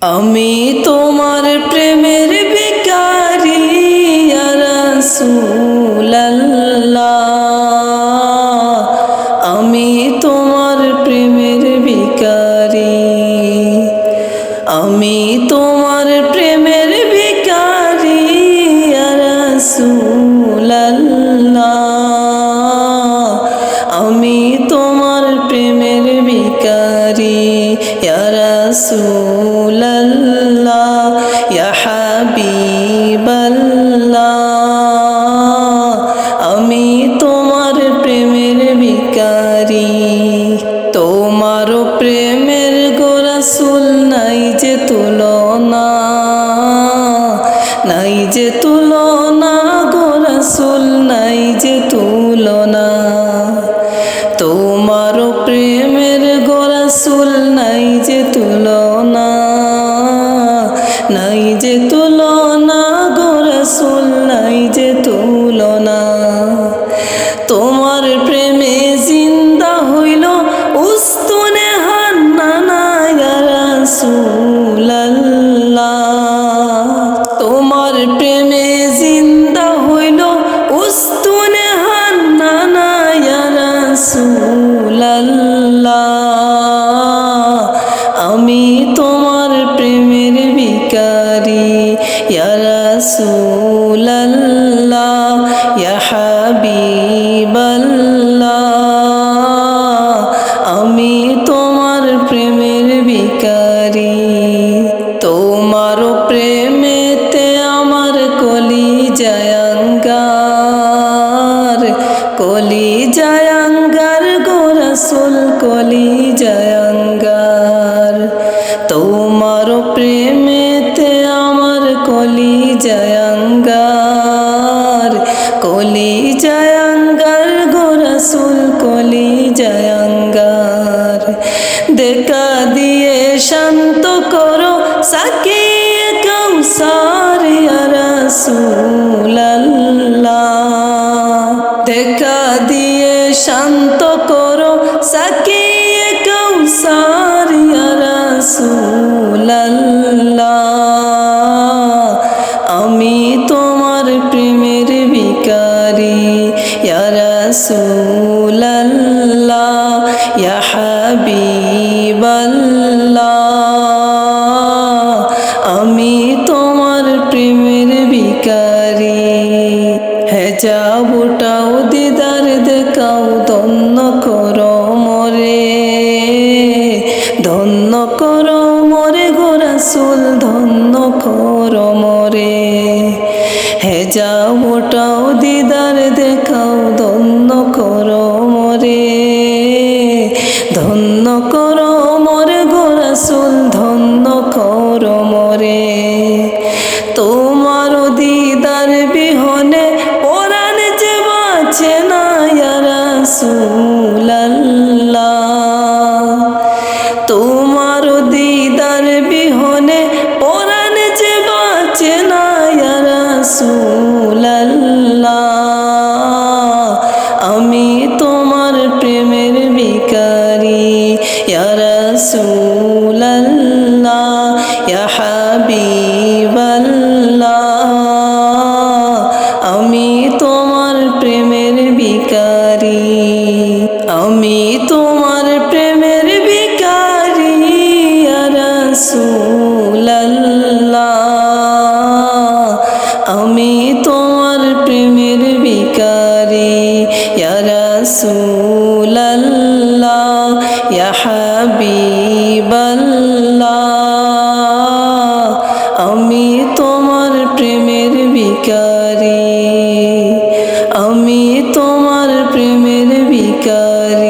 আমি তোমার প্রেমের ভিখারি ইয়া রাসূলুল্লাহ, আমি তোমার প্রেমের ভিখারি, আমি তোমার প্রেমের ভিখারি ইয়া রাসূলুল্লাহ, আমি তোমার প্রেমের ভিখারি ইয়া রাসূলুল্লাহ, ইয়া হাবিবাল্লাহ, আমি তোমার প্রেমের ভিখারি। তোমার প্রেমের গো রাসূল নাই যে তুলনা, নাই যে তুলনা গো রাসূল, নাই যে তুলনা। তোমার প্রেমের গো রাসূল নাই যে তুলনা, নাই যে তুলনা গো রাসূল, নাই যে তুলনা। তোমার প্রেমে জিন্দা হইল উস্তুনে হান্নানা ইয়া রাসূলুল্লাহ, তোমার প্রেমে জিন্দা হইল উস্তুনে হান্নানা ইয়া রাসূলুল্লাহ, আমি তোমার প্রেমের ভিখারি ইয়া রাসূলুল্লাহ, ইয়া হাবিবাল্লাহ, আমি তোমার প্রেমের ভিখারি। তোমার প্রেমেতে আমার কলিজায় আঙ্গার, কলিজায় আঙ্গার গো রাসূল, কলিজায় আঙ্গার। তোমার প্রেমেতে আমার কলিজায় আঙ্গার, কলিজায় আঙ্গার গো রাসূল, কলিজায় আঙ্গার। দেখা দিয়ে শান্ত করো সাকিয়ে কাউসার ইয়া রাসূলুল্লাহ, দেখা দিয়ে শান্ত করো সাকিয়ে কাউসার ইয়া রাসূলুল্লাহ, আমি তোমার প্রেমের ভিখারি ইয়া রাসূলুল্লাহ, ইয়া হাবিবাল্লাহ, আমি তোমার প্রেমের ভিখারি। হেজাবটাও দিদার দেখাও, ধন্য করো মোরে, ধন্য করো মোরে গো রাসূল, ধন্য করো মোরে। হেজাবটাও দিদার দেখাও, ধন্য করো মোরে, ধন্য করো মোরে গো রাসূল, ধন্য করো মোরে। তোমার দিদার বিহনে পরাণ যে বাঁচে না ইয়া রাসূলুল্লাহ, তোমার দিদার বিহনে পরাণ যে বাঁচে না ইয়া রাসূলুল্লাহ, আমি তোমার প্রেমের ভিখারি ইয়া রাসূলুল্লাহ, ইয়া হাবিবাল্লাহ, আমি তোমার প্রেমের ভিখারি, আমি তোমার প্রেমের ভিখারি ইয়া রাসূলুল্লাহ, আমি তোমার প্রেমের ভিখারি ইয়া রাসূলুল্লাহ, ইয়া হাবিবাল্লাহ, আমি তোমার প্রেমের ভিখারি, আমি তোমার প্রেমের ভিখারি।